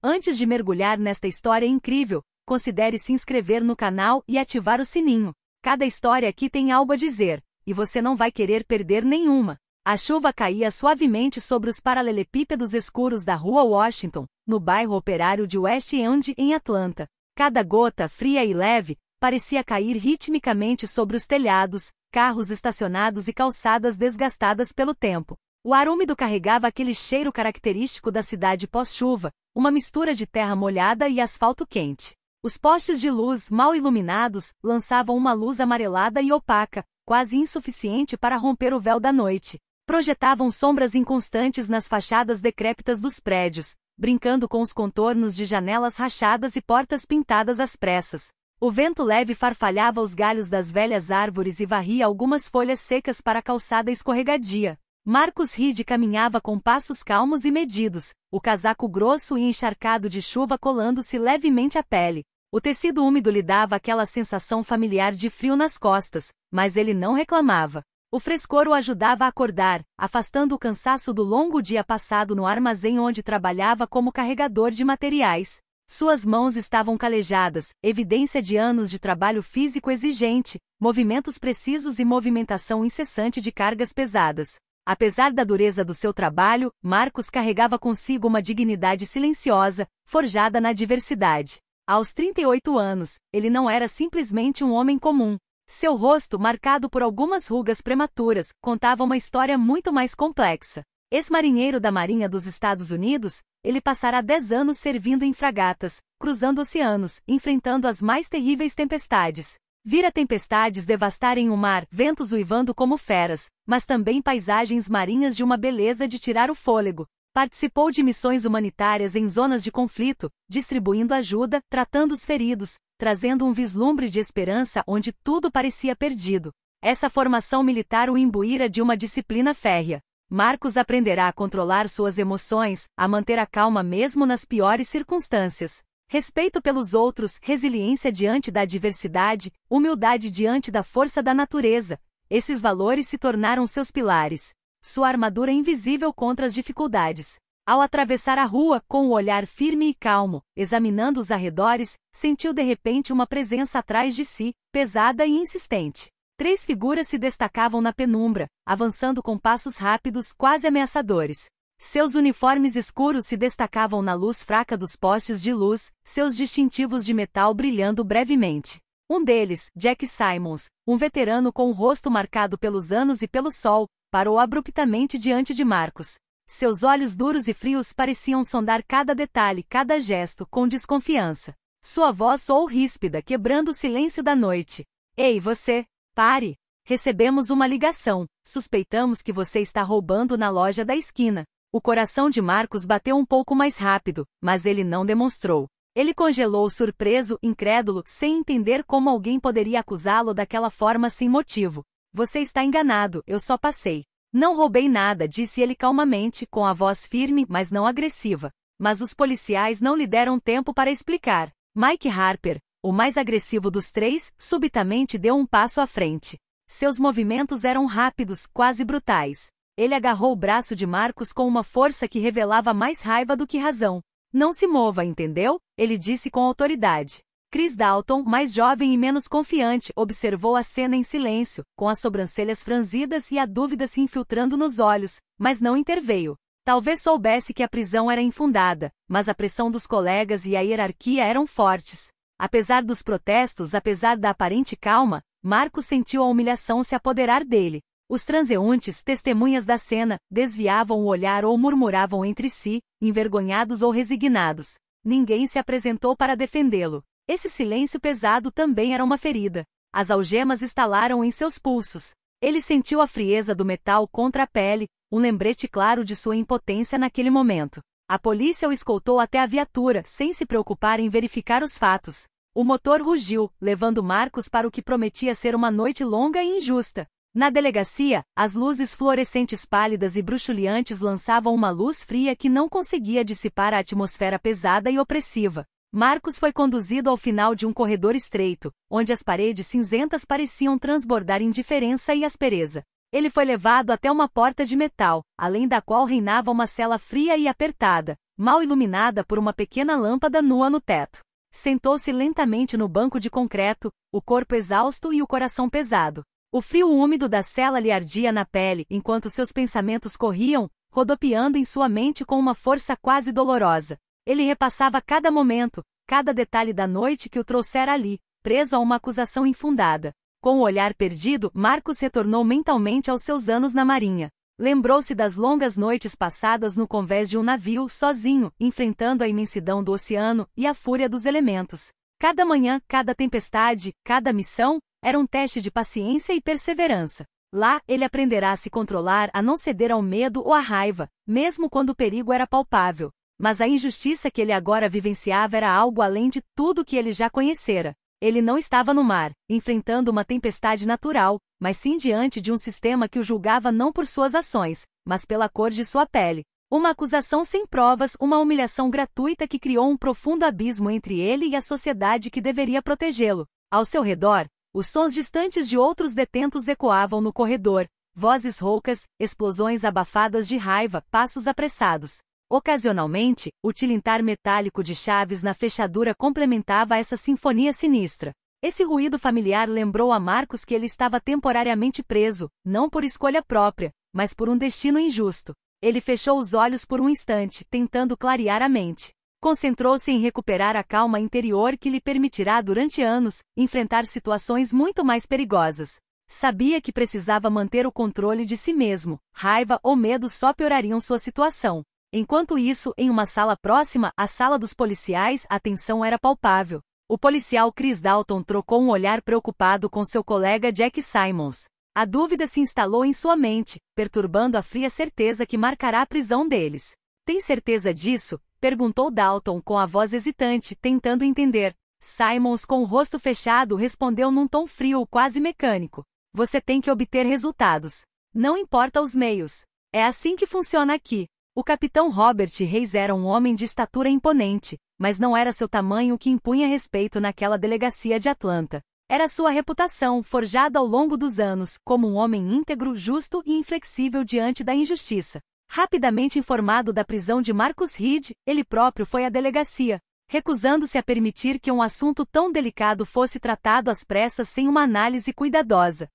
Antes de mergulhar nesta história incrível, considere se inscrever no canal e ativar o sininho. Cada história aqui tem algo a dizer, e você não vai querer perder nenhuma. A chuva caía suavemente sobre os paralelepípedos escuros da Rua Washington, no bairro operário de West End, em Atlanta. Cada gota, fria e leve, parecia cair ritmicamente sobre os telhados, carros estacionados e calçadas desgastadas pelo tempo. O ar úmido carregava aquele cheiro característico da cidade pós-chuva, uma mistura de terra molhada e asfalto quente. Os postes de luz, mal iluminados, lançavam uma luz amarelada e opaca, quase insuficiente para romper o véu da noite. Projetavam sombras inconstantes nas fachadas decrépitas dos prédios, brincando com os contornos de janelas rachadas e portas pintadas às pressas. O vento leve farfalhava os galhos das velhas árvores e varria algumas folhas secas para a calçada escorregadia. Marcus Reed caminhava com passos calmos e medidos, o casaco grosso e encharcado de chuva colando-se levemente à pele. O tecido úmido lhe dava aquela sensação familiar de frio nas costas, mas ele não reclamava. O frescor o ajudava a acordar, afastando o cansaço do longo dia passado no armazém onde trabalhava como carregador de materiais. Suas mãos estavam calejadas, evidência de anos de trabalho físico exigente, movimentos precisos e movimentação incessante de cargas pesadas. Apesar da dureza do seu trabalho, Marcus carregava consigo uma dignidade silenciosa, forjada na adversidade. Aos 38 anos, ele não era simplesmente um homem comum. Seu rosto, marcado por algumas rugas prematuras, contava uma história muito mais complexa. Ex-marinheiro da Marinha dos Estados Unidos, ele passará 10 anos servindo em fragatas, cruzando oceanos, enfrentando as mais terríveis tempestades. Vira tempestades devastarem o mar, ventos uivando como feras, mas também paisagens marinhas de uma beleza de tirar o fôlego. Participou de missões humanitárias em zonas de conflito, distribuindo ajuda, tratando os feridos, trazendo um vislumbre de esperança onde tudo parecia perdido. Essa formação militar o imbuíra de uma disciplina férrea. Marcus aprenderá a controlar suas emoções, a manter a calma mesmo nas piores circunstâncias. Respeito pelos outros, resiliência diante da adversidade, humildade diante da força da natureza. Esses valores se tornaram seus pilares. Sua armadura invisível contra as dificuldades. Ao atravessar a rua, com o olhar firme e calmo, examinando os arredores, sentiu de repente uma presença atrás de si, pesada e insistente. 3 figuras se destacavam na penumbra, avançando com passos rápidos, quase ameaçadores. Seus uniformes escuros se destacavam na luz fraca dos postes de luz, seus distintivos de metal brilhando brevemente. Um deles, Jack Simmons, um veterano com o rosto marcado pelos anos e pelo sol, parou abruptamente diante de Marcus. Seus olhos duros e frios pareciam sondar cada detalhe, cada gesto, com desconfiança. Sua voz soou ríspida, quebrando o silêncio da noite. Ei, você! Pare! Recebemos uma ligação. Suspeitamos que você está roubando na loja da esquina. O coração de Marcus bateu um pouco mais rápido, mas ele não demonstrou. Ele congelou surpreso, incrédulo, sem entender como alguém poderia acusá-lo daquela forma sem motivo. Você está enganado, eu só passei. Não roubei nada, disse ele calmamente, com a voz firme, mas não agressiva. Mas os policiais não lhe deram tempo para explicar. Mike Harper, o mais agressivo dos 3, subitamente deu um passo à frente. Seus movimentos eram rápidos, quase brutais. Ele agarrou o braço de Marcus com uma força que revelava mais raiva do que razão. Não se mova, entendeu? Ele disse com autoridade. Chris Dalton, mais jovem e menos confiante, observou a cena em silêncio, com as sobrancelhas franzidas e a dúvida se infiltrando nos olhos, mas não interveio. Talvez soubesse que a prisão era infundada, mas a pressão dos colegas e a hierarquia eram fortes. Apesar dos protestos, apesar da aparente calma, Marcus sentiu a humilhação se apoderar dele. Os transeuntes, testemunhas da cena, desviavam o olhar ou murmuravam entre si, envergonhados ou resignados. Ninguém se apresentou para defendê-lo. Esse silêncio pesado também era uma ferida. As algemas estalaram em seus pulsos. Ele sentiu a frieza do metal contra a pele, um lembrete claro de sua impotência naquele momento. A polícia o escoltou até a viatura, sem se preocupar em verificar os fatos. O motor rugiu, levando Marcus para o que prometia ser uma noite longa e injusta. Na delegacia, as luzes fluorescentes pálidas e bruxuleantes lançavam uma luz fria que não conseguia dissipar a atmosfera pesada e opressiva. Marcus foi conduzido ao final de um corredor estreito, onde as paredes cinzentas pareciam transbordar indiferença e aspereza. Ele foi levado até uma porta de metal, além da qual reinava uma cela fria e apertada, mal iluminada por uma pequena lâmpada nua no teto. Sentou-se lentamente no banco de concreto, o corpo exausto e o coração pesado. O frio úmido da cela lhe ardia na pele enquanto seus pensamentos corriam, rodopiando em sua mente com uma força quase dolorosa. Ele repassava cada momento, cada detalhe da noite que o trouxera ali, preso a uma acusação infundada. Com o olhar perdido, Marcos retornou mentalmente aos seus anos na marinha. Lembrou-se das longas noites passadas no convés de um navio, sozinho, enfrentando a imensidão do oceano e a fúria dos elementos. Cada manhã, cada tempestade, cada missão, era um teste de paciência e perseverança. Lá, ele aprenderá a se controlar, a não ceder ao medo ou à raiva, mesmo quando o perigo era palpável. Mas a injustiça que ele agora vivenciava era algo além de tudo que ele já conhecera. Ele não estava no mar, enfrentando uma tempestade natural, mas sim diante de um sistema que o julgava não por suas ações, mas pela cor de sua pele. Uma acusação sem provas, uma humilhação gratuita que criou um profundo abismo entre ele e a sociedade que deveria protegê-lo. Ao seu redor, os sons distantes de outros detentos ecoavam no corredor, vozes roucas, explosões abafadas de raiva, passos apressados. Ocasionalmente, o tilintar metálico de chaves na fechadura complementava essa sinfonia sinistra. Esse ruído familiar lembrou a Marcos que ele estava temporariamente preso, não por escolha própria, mas por um destino injusto. Ele fechou os olhos por um instante, tentando clarear a mente. Concentrou-se em recuperar a calma interior que lhe permitirá durante anos enfrentar situações muito mais perigosas. Sabia que precisava manter o controle de si mesmo, raiva ou medo só piorariam sua situação. Enquanto isso, em uma sala próxima, a sala dos policiais, a tensão era palpável. O policial Chris Dalton trocou um olhar preocupado com seu colega Jack Simmons. A dúvida se instalou em sua mente, perturbando a fria certeza que marcará a prisão deles. Tem certeza disso? Perguntou Dalton com a voz hesitante, tentando entender. Simmons, com o rosto fechado, respondeu num tom frio, quase mecânico. Você tem que obter resultados. Não importa os meios. É assim que funciona aqui. O capitão Robert Reis era um homem de estatura imponente, mas não era seu tamanho o que impunha respeito naquela delegacia de Atlanta. Era sua reputação, forjada ao longo dos anos, como um homem íntegro, justo e inflexível diante da injustiça. Rapidamente informado da prisão de Marcus Reed, ele próprio foi à delegacia, recusando-se a permitir que um assunto tão delicado fosse tratado às pressas sem uma análise cuidadosa.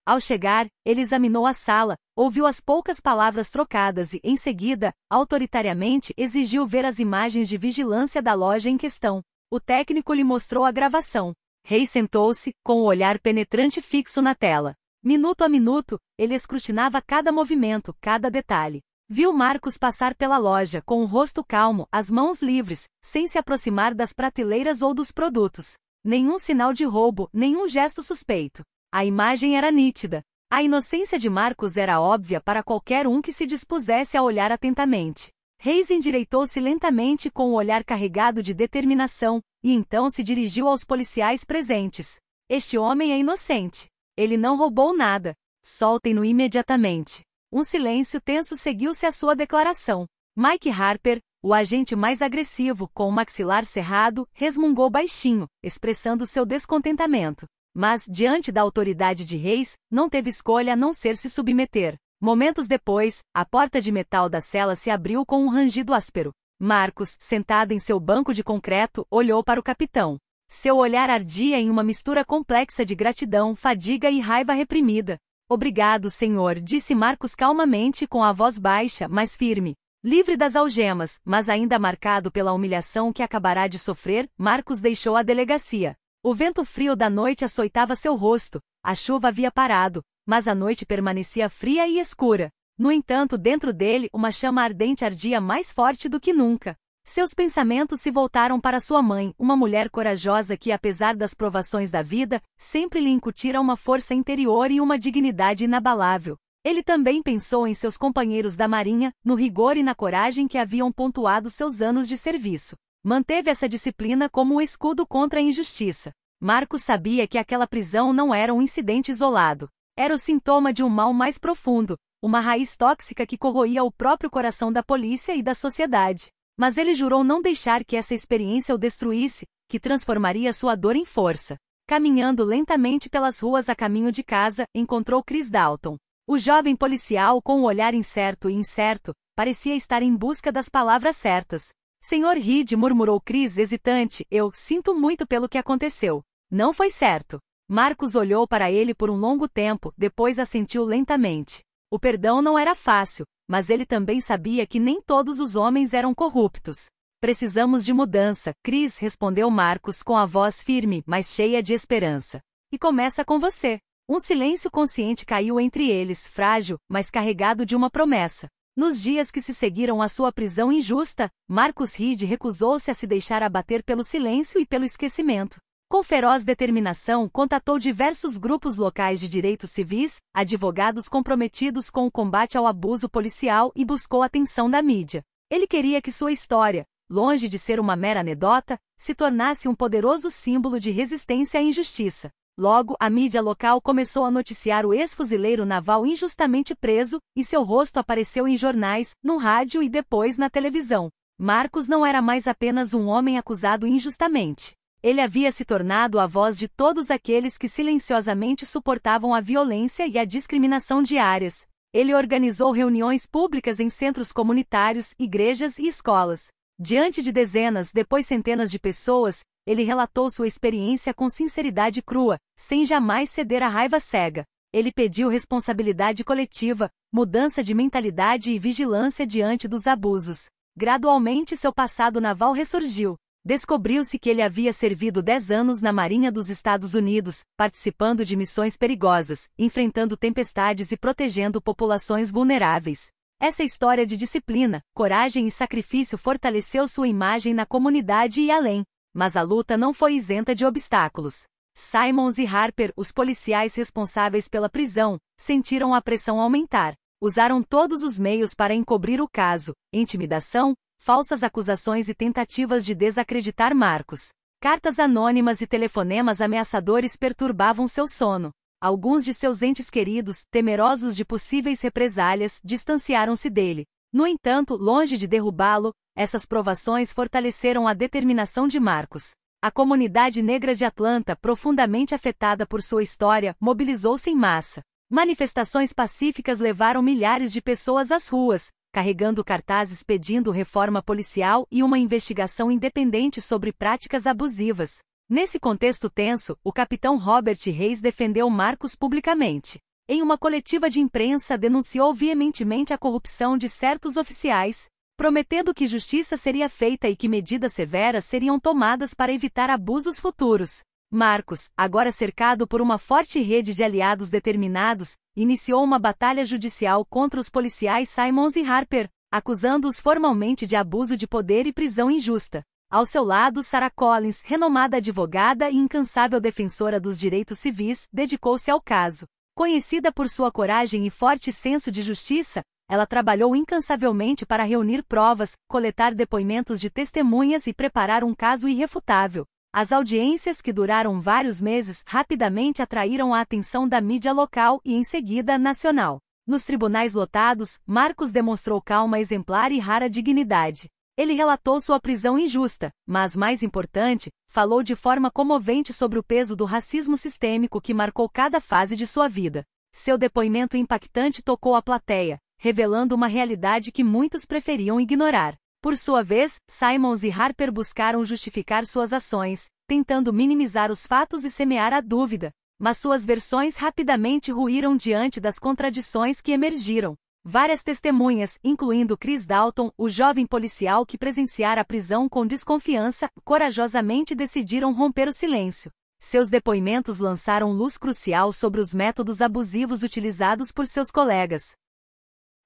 Ao chegar, ele examinou a sala, ouviu as poucas palavras trocadas e, em seguida, autoritariamente exigiu ver as imagens de vigilância da loja em questão. O técnico lhe mostrou a gravação. Reis sentou-se, com o olhar penetrante fixo na tela. Minuto a minuto, ele escrutinava cada movimento, cada detalhe. Viu Marcos passar pela loja com o rosto calmo, as mãos livres, sem se aproximar das prateleiras ou dos produtos. Nenhum sinal de roubo, nenhum gesto suspeito. A imagem era nítida. A inocência de Marcos era óbvia para qualquer um que se dispusesse a olhar atentamente. Reis endireitou-se lentamente com o olhar carregado de determinação, e então se dirigiu aos policiais presentes. Este homem é inocente. Ele não roubou nada. Soltem-no imediatamente. Um silêncio tenso seguiu-se à sua declaração. Mike Harper, o agente mais agressivo, com o maxilar cerrado, resmungou baixinho, expressando seu descontentamento. Mas, diante da autoridade de Reis, não teve escolha a não ser se submeter. Momentos depois, a porta de metal da cela se abriu com um rangido áspero. Marcos, sentado em seu banco de concreto, olhou para o capitão. Seu olhar ardia em uma mistura complexa de gratidão, fadiga e raiva reprimida. Obrigado, senhor, disse Marcos calmamente com a voz baixa, mas firme. Livre das algemas, mas ainda marcado pela humilhação que acabará de sofrer, Marcos deixou a delegacia. O vento frio da noite açoitava seu rosto, a chuva havia parado, mas a noite permanecia fria e escura. No entanto, dentro dele, uma chama ardente ardia mais forte do que nunca. Seus pensamentos se voltaram para sua mãe, uma mulher corajosa que, apesar das provações da vida, sempre lhe incutira uma força interior e uma dignidade inabalável. Ele também pensou em seus companheiros da marinha, no rigor e na coragem que haviam pontuado seus anos de serviço. Manteve essa disciplina como um escudo contra a injustiça. Marcos sabia que aquela prisão não era um incidente isolado. Era o sintoma de um mal mais profundo, uma raiz tóxica que corroía o próprio coração da polícia e da sociedade. Mas ele jurou não deixar que essa experiência o destruísse, que transformaria sua dor em força. Caminhando lentamente pelas ruas a caminho de casa, encontrou Chris Dalton. O jovem policial, com o olhar incerto e incerto, parecia estar em busca das palavras certas. Sr. Reed, murmurou Chris hesitante, eu sinto muito pelo que aconteceu. Não foi certo. Marcus olhou para ele por um longo tempo, depois assentiu lentamente. O perdão não era fácil, mas ele também sabia que nem todos os homens eram corruptos. Precisamos de mudança, Chris, respondeu Marcus com a voz firme, mas cheia de esperança. E começa com você. Um silêncio consciente caiu entre eles, frágil, mas carregado de uma promessa. Nos dias que se seguiram à sua prisão injusta, Marcus Reed recusou-se a se deixar abater pelo silêncio e pelo esquecimento. Com feroz determinação, contatou diversos grupos locais de direitos civis, advogados comprometidos com o combate ao abuso policial e buscou a atenção da mídia. Ele queria que sua história, longe de ser uma mera anedota, se tornasse um poderoso símbolo de resistência à injustiça. Logo, a mídia local começou a noticiar o ex-fuzileiro naval injustamente preso, e seu rosto apareceu em jornais, no rádio e depois na televisão. Marcus não era mais apenas um homem acusado injustamente. Ele havia se tornado a voz de todos aqueles que silenciosamente suportavam a violência e a discriminação diárias. Ele organizou reuniões públicas em centros comunitários, igrejas e escolas. Diante de dezenas, depois centenas de pessoas, ele relatou sua experiência com sinceridade crua, sem jamais ceder à raiva cega. Ele pediu responsabilidade coletiva, mudança de mentalidade e vigilância diante dos abusos. Gradualmente seu passado naval ressurgiu. Descobriu-se que ele havia servido 10 anos na Marinha dos Estados Unidos, participando de missões perigosas, enfrentando tempestades e protegendo populações vulneráveis. Essa história de disciplina, coragem e sacrifício fortaleceu sua imagem na comunidade e além. Mas a luta não foi isenta de obstáculos. Simons e Harper, os policiais responsáveis pela prisão, sentiram a pressão aumentar. Usaram todos os meios para encobrir o caso: intimidação, falsas acusações e tentativas de desacreditar Marcus. Cartas anônimas e telefonemas ameaçadores perturbavam seu sono. Alguns de seus entes queridos, temerosos de possíveis represálias, distanciaram-se dele. No entanto, longe de derrubá-lo, essas provações fortaleceram a determinação de Marcus. A comunidade negra de Atlanta, profundamente afetada por sua história, mobilizou-se em massa. Manifestações pacíficas levaram milhares de pessoas às ruas, carregando cartazes pedindo reforma policial e uma investigação independente sobre práticas abusivas. Nesse contexto tenso, o capitão Robert Hayes defendeu Marcus publicamente. Em uma coletiva de imprensa, denunciou veementemente a corrupção de certos oficiais, prometendo que justiça seria feita e que medidas severas seriam tomadas para evitar abusos futuros. Marcus, agora cercado por uma forte rede de aliados determinados, iniciou uma batalha judicial contra os policiais Simons e Harper, acusando-os formalmente de abuso de poder e prisão injusta. Ao seu lado, Sarah Collins, renomada advogada e incansável defensora dos direitos civis, dedicou-se ao caso. Conhecida por sua coragem e forte senso de justiça, ela trabalhou incansavelmente para reunir provas, coletar depoimentos de testemunhas e preparar um caso irrefutável. As audiências, que duraram vários meses, rapidamente atraíram a atenção da mídia local e, em seguida, nacional. Nos tribunais lotados, Marcus demonstrou calma exemplar e rara dignidade. Ele relatou sua prisão injusta, mas, mais importante, falou de forma comovente sobre o peso do racismo sistêmico que marcou cada fase de sua vida. Seu depoimento impactante tocou a plateia, revelando uma realidade que muitos preferiam ignorar. Por sua vez, Simons e Harper buscaram justificar suas ações, tentando minimizar os fatos e semear a dúvida, mas suas versões rapidamente ruíram diante das contradições que emergiram. Várias testemunhas, incluindo Chris Dalton, o jovem policial que presenciara a prisão com desconfiança, corajosamente decidiram romper o silêncio. Seus depoimentos lançaram luz crucial sobre os métodos abusivos utilizados por seus colegas.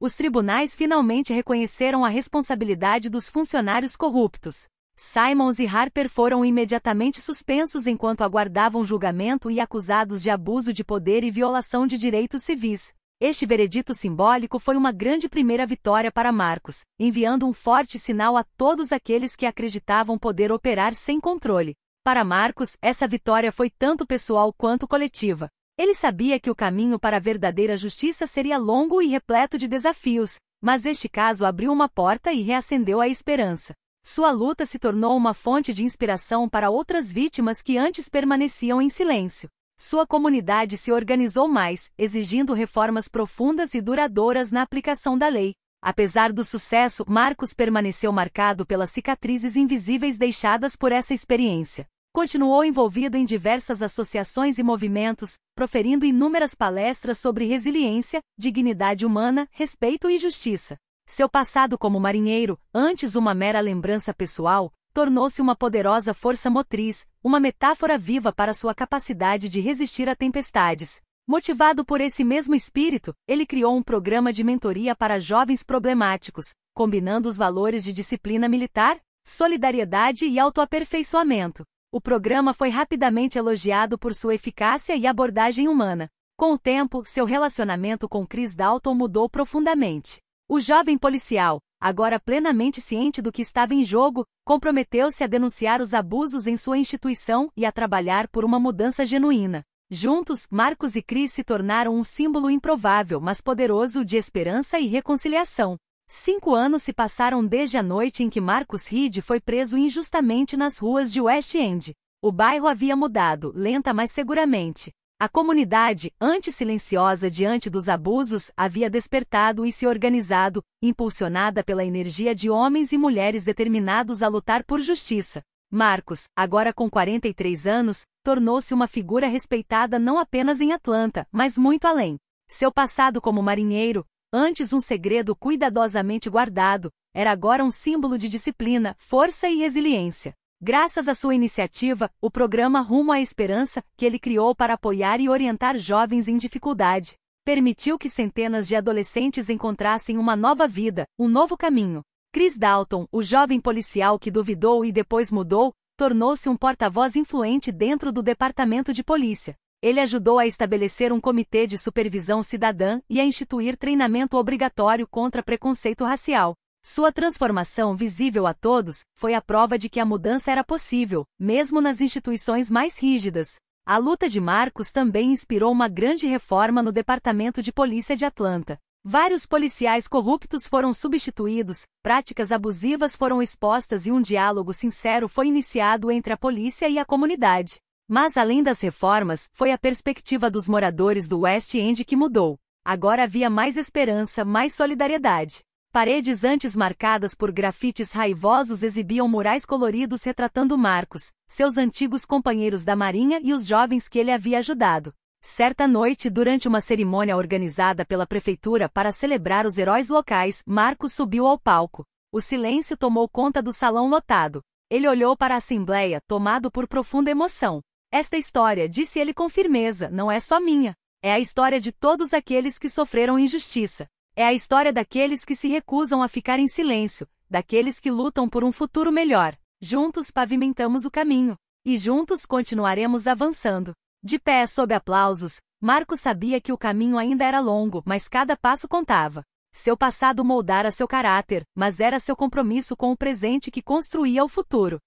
Os tribunais finalmente reconheceram a responsabilidade dos funcionários corruptos. Simons e Harper foram imediatamente suspensos enquanto aguardavam julgamento e acusados de abuso de poder e violação de direitos civis. Este veredito simbólico foi uma grande primeira vitória para Marcus, enviando um forte sinal a todos aqueles que acreditavam poder operar sem controle. Para Marcus, essa vitória foi tanto pessoal quanto coletiva. Ele sabia que o caminho para a verdadeira justiça seria longo e repleto de desafios, mas este caso abriu uma porta e reacendeu a esperança. Sua luta se tornou uma fonte de inspiração para outras vítimas que antes permaneciam em silêncio. Sua comunidade se organizou mais, exigindo reformas profundas e duradouras na aplicação da lei. Apesar do sucesso, Marcos permaneceu marcado pelas cicatrizes invisíveis deixadas por essa experiência. Continuou envolvido em diversas associações e movimentos, proferindo inúmeras palestras sobre resiliência, dignidade humana, respeito e justiça. Seu passado como marinheiro, antes uma mera lembrança pessoal, tornou-se uma poderosa força motriz, uma metáfora viva para sua capacidade de resistir a tempestades. Motivado por esse mesmo espírito, ele criou um programa de mentoria para jovens problemáticos, combinando os valores de disciplina militar, solidariedade e autoaperfeiçoamento. O programa foi rapidamente elogiado por sua eficácia e abordagem humana. Com o tempo, seu relacionamento com Chris Dalton mudou profundamente. O jovem policial, agora plenamente ciente do que estava em jogo, comprometeu-se a denunciar os abusos em sua instituição e a trabalhar por uma mudança genuína. Juntos, Marcos e Chris se tornaram um símbolo improvável, mas poderoso de esperança e reconciliação. 5 anos se passaram desde a noite em que Marcus Reed foi preso injustamente nas ruas de West End. O bairro havia mudado, lenta mas seguramente. A comunidade, antes silenciosa diante dos abusos, havia despertado e se organizado, impulsionada pela energia de homens e mulheres determinados a lutar por justiça. Marcus, agora com 43 anos, tornou-se uma figura respeitada não apenas em Atlanta, mas muito além. Seu passado como marinheiro, antes um segredo cuidadosamente guardado, era agora um símbolo de disciplina, força e resiliência. Graças à sua iniciativa, o programa Rumo à Esperança, que ele criou para apoiar e orientar jovens em dificuldade, permitiu que centenas de adolescentes encontrassem uma nova vida, um novo caminho. Chris Dalton, o jovem policial que duvidou e depois mudou, tornou-se um porta-voz influente dentro do departamento de polícia. Ele ajudou a estabelecer um comitê de supervisão cidadã e a instituir treinamento obrigatório contra preconceito racial. Sua transformação, visível a todos, foi a prova de que a mudança era possível, mesmo nas instituições mais rígidas. A luta de Marcos também inspirou uma grande reforma no Departamento de Polícia de Atlanta. Vários policiais corruptos foram substituídos, práticas abusivas foram expostas e um diálogo sincero foi iniciado entre a polícia e a comunidade. Mas além das reformas, foi a perspectiva dos moradores do West End que mudou. Agora havia mais esperança, mais solidariedade. Paredes antes marcadas por grafites raivosos exibiam murais coloridos retratando Marcos, seus antigos companheiros da marinha e os jovens que ele havia ajudado. Certa noite, durante uma cerimônia organizada pela prefeitura para celebrar os heróis locais, Marcos subiu ao palco. O silêncio tomou conta do salão lotado. Ele olhou para a assembleia, tomado por profunda emoção. Esta história, disse ele com firmeza, não é só minha. É a história de todos aqueles que sofreram injustiça. É a história daqueles que se recusam a ficar em silêncio, daqueles que lutam por um futuro melhor. Juntos pavimentamos o caminho. E juntos continuaremos avançando. De pé sob aplausos, Marcos sabia que o caminho ainda era longo, mas cada passo contava. Seu passado moldara seu caráter, mas era seu compromisso com o presente que construía o futuro.